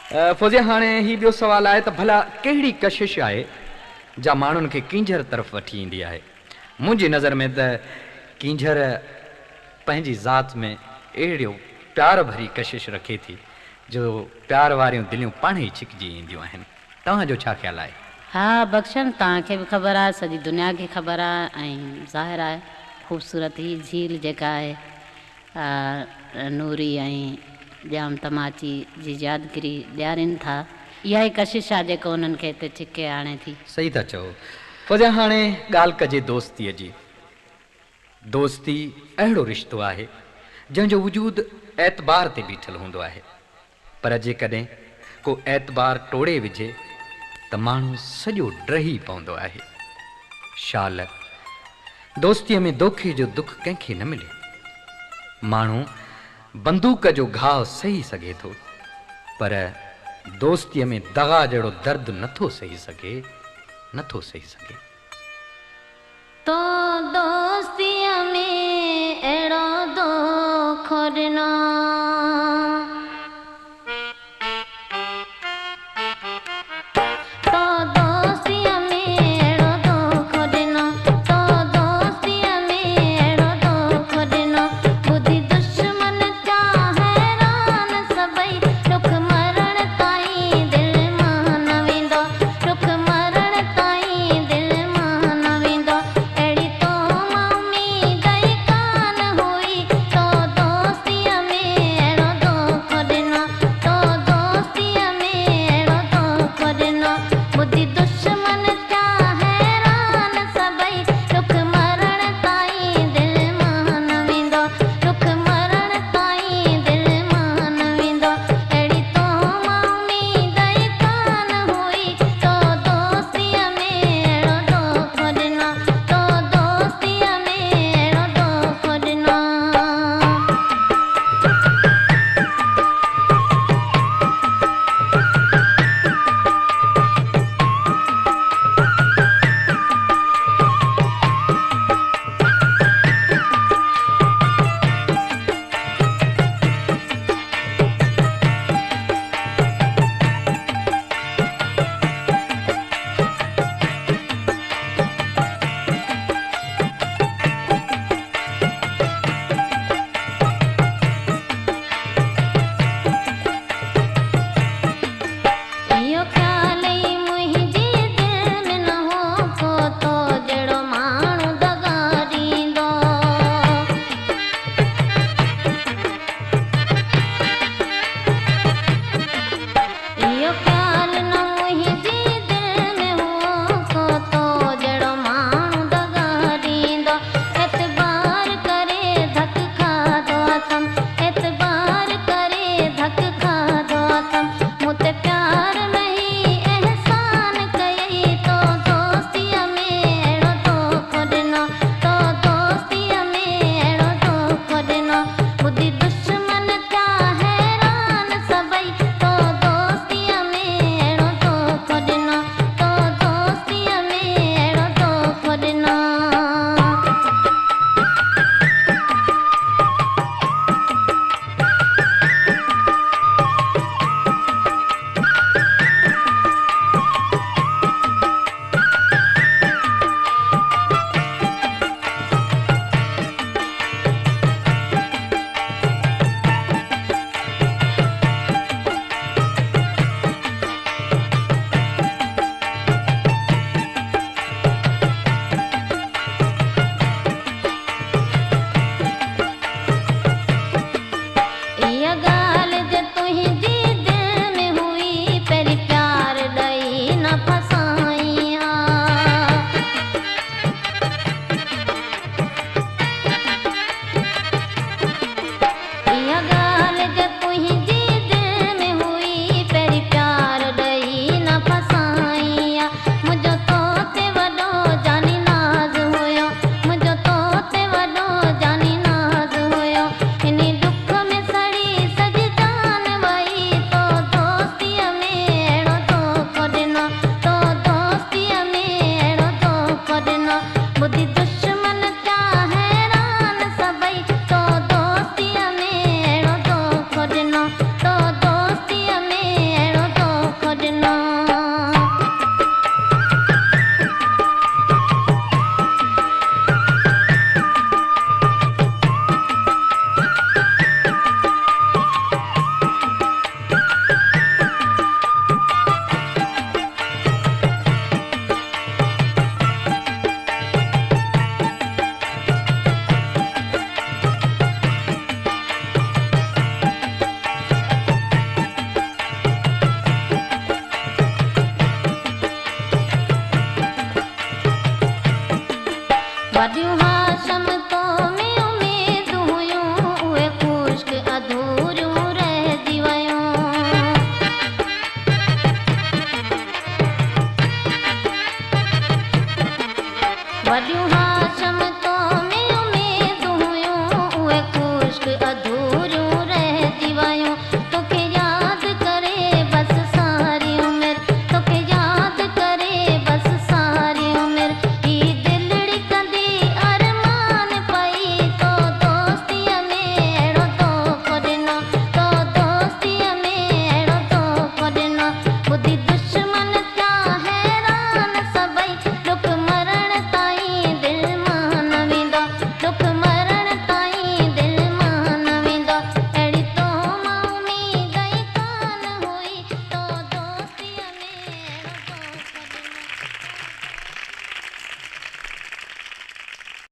फौजिया हाणे ही ॿियो सवाल आहे त भला कहिड़ी कशिश आहे जा माण्हुनि खे कींझर तरफ़ वठी ईंदी आहे। मुंहिंजी नज़र में त कींझर पंहिंजी ज़ात में अहिड़ो प्यार भरी कशिश रखे थी जो प्यार वारियूं दिलियूं पाण ई छिकिजी ईंदियूं आहिनि। तव्हांजो छा ख़्यालु आहे? हाँ बख्शन, तव्हांखे बि ख़बर आहे, सॼी दुनिया खे ख़बर आहे ऐं ज़ाहिर आहे ख़ूबसूरत ही झील जेका आहे नूरी ऐं जाम तमाची जी यादगिरी ॾियारीनि था, इहा ई कशिश आहे जेको उन्हनि खे हिते छिके आणे थी। सही था चओ। फौजिया हाणे ॻाल्हि कजे दोस्तीअ जी। दोस्ती अहिड़ो रिश्तो आहे जंहिंजो वजूद एतबार ते बीठल हूंदो आहे, पर जेकॾहिं को एतबार टोड़े विझे त माण्हू सॼो ड्रही पवंदो आहे। शाल दोस्तीअ में दोखे जो दुख कंहिंखे न मिले। माण्हू बंदूक जो घाव सही सघे थो, पर दोस्तीअ में दगा जहिड़ो दर्द नथो सही सघे। तो दोस्तीअ में अहिड़ो दोखो ॾिनो, ॾिनो